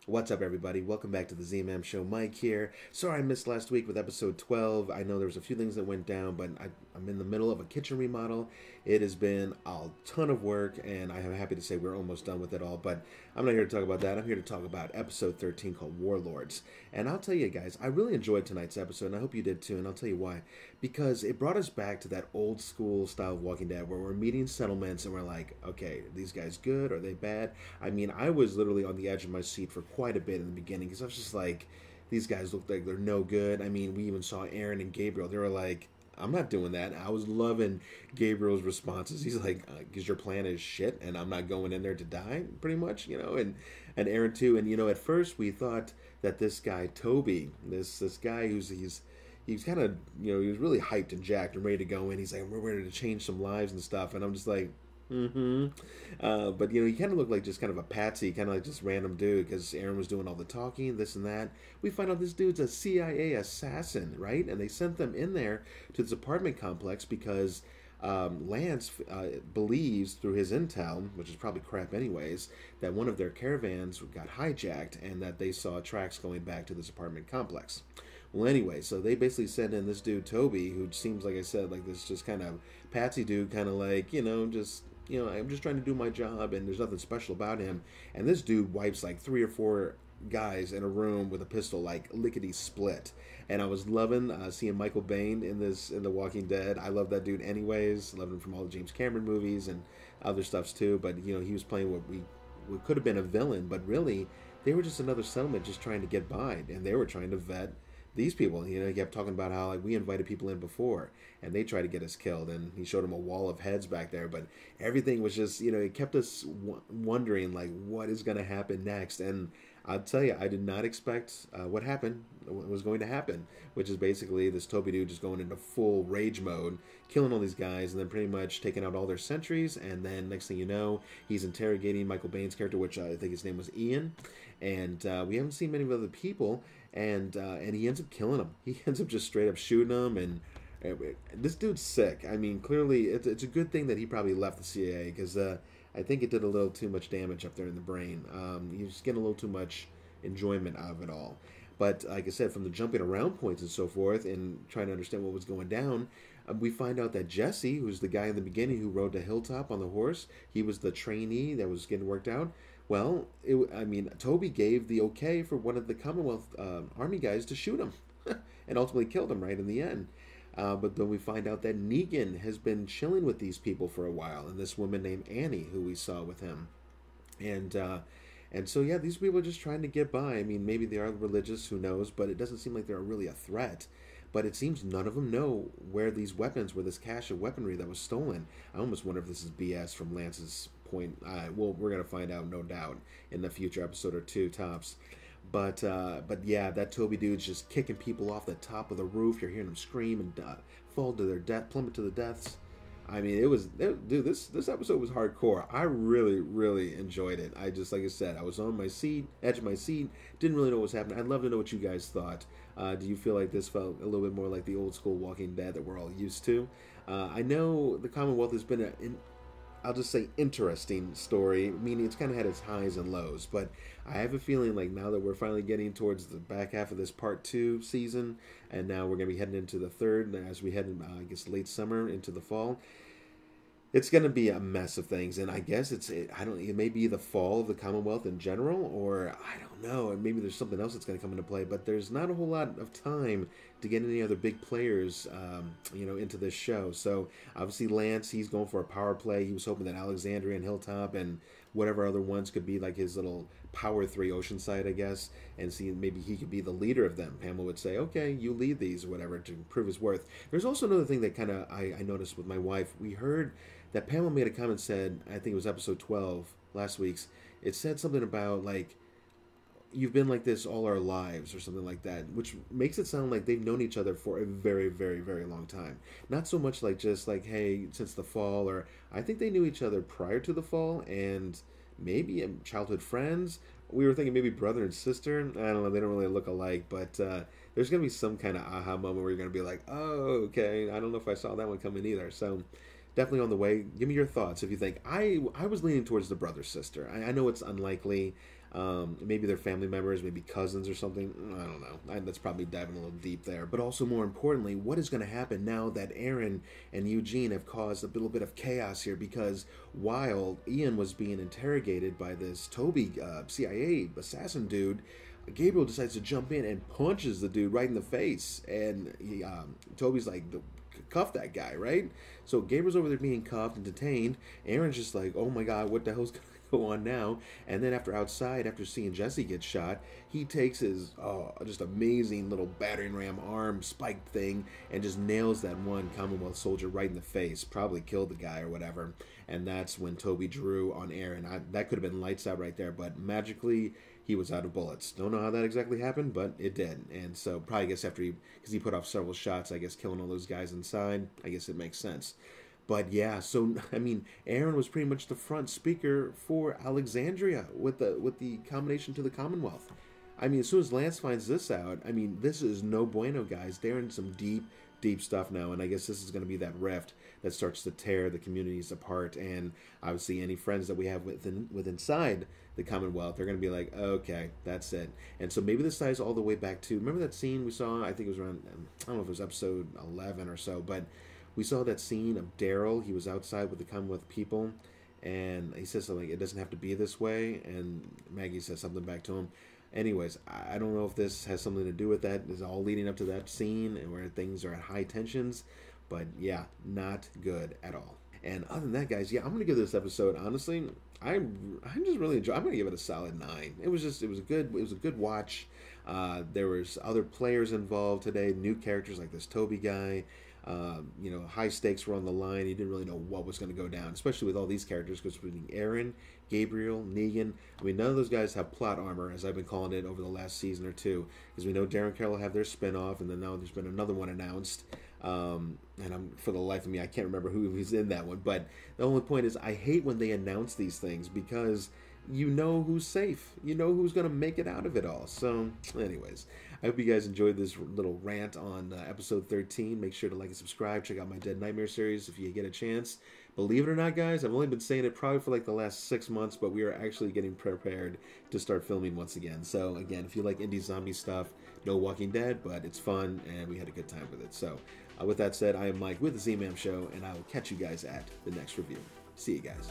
What's up, everybody? Welcome back to the ZMAM show. Mike here. Sorry I missed last week with episode 12. I know there was a few things that went down, but I'm in the middle of a kitchen remodel. It has been a ton of work, and I am happy to say we're almost done with it all. But I'm not here to talk about that. I'm here to talk about episode 13 called Warlords. And I'll tell you guys, I really enjoyed tonight's episode, and I hope you did too. And I'll tell you why. Because it brought us back to that old school style of Walking Dead where we're meeting settlements and we're like, okay, are these guys good? Are they bad? I mean, I was literally on the edge of my seat for quite a bit in the beginning because I was just like, these guys look like they're no good. I mean, we even saw Aaron and Gabriel. They were like, I'm not doing that. I was loving Gabriel's responses. He's like, because your plan is shit and I'm not going in there to die, pretty much, and Aaron too. And, at first we thought that this guy, Toby, this guy he's kind of, he was really hyped and jacked and ready to go in. He's like, we're ready to change some lives and stuff. And I'm just like, mm-hmm. But, he kind of looked like just kind of a patsy, kind of like just random dude because Aaron was doing all the talking, this and that. We find out this dude's a CIA assassin, right? And they sent them in there to this apartment complex because Lance believes through his intel, which is probably crap anyways, that one of their caravans got hijacked and that they saw tracks going back to this apartment complex. Well, anyway, so they basically sent in this dude, Toby, who seems, like I said, like this just kind of patsy dude, kind of like, I'm just trying to do my job and there's nothing special about him. And this dude wipes like 3 or 4 guys in a room with a pistol, like lickety split. And I was loving seeing Michael Biehn in The Walking Dead. I love that dude anyways. Loved him from all the James Cameron movies and other stuffs too. But, he was playing what could have been a villain, but really they were just another settlement just trying to get by. And they were trying to vet these people. He kept talking about how like we invited people in before and they tried to get us killed, and he showed him a wall of heads back there, but everything was just, it kept us wondering like what is going to happen next. And I'll tell you, I did not expect what was going to happen, which is basically this Toby dude just going into full rage mode, killing all these guys, and then pretty much taking out all their sentries. And then next thing you know, he's interrogating Michael Biehn's character, which I think his name was Ian, and we haven't seen many of other people. And he ends up killing him. He ends up just straight up shooting him, and this dude's sick. I mean, clearly, it's a good thing that he probably left the CIA because I think it did a little too much damage up there in the brain. He was getting a little too much enjoyment out of it all. But like I said, from the jumping around points and so forth, and trying to understand what was going down, we find out that Jesse, who's the guy in the beginning who rode to Hilltop on the horse, he was the trainee that was getting worked out. Well, Toby gave the okay for one of the Commonwealth Army guys to shoot him, and ultimately killed him right in the end. But then we find out that Negan has been chilling with these people for a while, and this woman named Annie, who we saw with him, and so yeah, these people are just trying to get by. I mean, maybe they are religious, who knows? But it doesn't seem like they're really a threat. But it seems none of them know where these weapons, where this cache of weaponry that was stolen. I almost wonder if this is BS from Lance's point. Well, we're gonna find out, no doubt, in the future episode or two tops. But yeah, that Toby dude's just kicking people off the top of the roof. You're hearing them scream and fall to their death, plummet to the deaths. I mean, dude. This episode was hardcore. I really, really enjoyed it. I just, like I said, I was on my seat, edge of my seat, didn't really know what was happening. I'd love to know what you guys thought. Do you feel like this felt a little bit more like the old school Walking Dead that we're all used to? I know the Commonwealth has been I'll just say interesting story, meaning it's kind of had its highs and lows, but I have a feeling like now that we're finally getting towards the back half of this part 2 season, and now we're going to be heading into the third as we head in, I guess, late summer into the fall, it's going to be a mess of things. And I guess it may be the fall of the Commonwealth in general, or I don't know, and maybe there's something else that's going to come into play, but there's not a whole lot of time to get any other big players into this show. So obviously Lance, he's going for a power play. He was hoping that Alexandria and Hilltop and whatever other ones could be like his little power 3 Oceanside, I guess, and see maybe he could be the leader of them. Pamela would say, okay, you lead these or whatever, to prove his worth. There's also another thing that kind of I noticed with my wife. We heard that Pamela made a comment, said, I think it was episode 12, last week's, it said something about like, you've been like this all our lives or something like that, which makes it sound like they've known each other for a very, very, very long time. Not so much like just like, hey, since the fall, or I think they knew each other prior to the fall, and maybe childhood friends. We were thinking maybe brother and sister. I don't know, they don't really look alike, but there's going to be some kind of aha moment where you're going to be like, oh, okay, I don't know if I saw that one coming either. So definitely on the way. Give me your thoughts if you think. I was leaning towards the brother sister. I know it's unlikely. Maybe they're family members, maybe cousins or something. I don't know. That's probably diving a little deep there. But also, more importantly, what is going to happen now that Aaron and Eugene have caused a little bit of chaos here? Because while Ian was being interrogated by this Toby CIA assassin dude, Gabriel decides to jump in and punches the dude right in the face. And Toby's like, cuff that guy, right? So Gabriel's over there being cuffed and detained. Aaron's just like, oh my God, what the hell's going to go on now? And then after seeing Jesse get shot, he takes his just amazing little battering ram arm spiked thing and just nails that one Commonwealth soldier right in the face. Probably killed the guy or whatever. And that's when Toby drew on Aaron. That could have been lights out right there, but magically he was out of bullets. Don't know how that exactly happened, but it did. And so probably, I guess, because he put off several shots, I guess killing all those guys inside, I guess it makes sense. But yeah, so I mean, Aaron was pretty much the front speaker for Alexandria with the combination to the Commonwealth. I mean, as soon as Lance finds this out, I mean, this is no bueno, guys. They're in some deep stuff now, and I guess this is going to be that rift that starts to tear the communities apart. And obviously, any friends that we have inside the Commonwealth, they're going to be like, okay, that's it. And so maybe this ties all the way back to, remember that scene we saw? I think it was around, I don't know if it was episode 11 or so, but we saw that scene of Daryl. He was outside with the Commonwealth people, and he says something like, it doesn't have to be this way, and Maggie says something back to him. Anyways, I don't know if this has something to do with that. It's all leading up to that scene and where things are at high tensions. But yeah, not good at all. And other than that, guys, yeah, I'm going to give this episode, honestly, I just really enjoyed. I'm going to give it a solid 9. It was a good watch. There was other players involved today, new characters like this Toby guy. High stakes were on the line. You didn't really know what was going to go down, especially with all these characters, because between Aaron, Gabriel, Negan, I mean, none of those guys have plot armor, as I've been calling it over the last season or two, because we know Darren Carroll have their spinoff, and then now there's been another one announced, and for the life of me, I can't remember who's in that one, but the only point is, I hate when they announce these things, because you know who's safe. You know who's going to make it out of it all. So, anyways, I hope you guys enjoyed this little rant on episode 13. Make sure to like and subscribe. Check out my Dead Nightmare series if you get a chance. Believe it or not, guys, I've only been saying it probably for like the last 6 months, but we are actually getting prepared to start filming once again. So, again, if you like indie zombie stuff, no Walking Dead, but it's fun, and we had a good time with it. So, with that said, I am Mike with the ZMAM Show, and I will catch you guys at the next review. See you guys.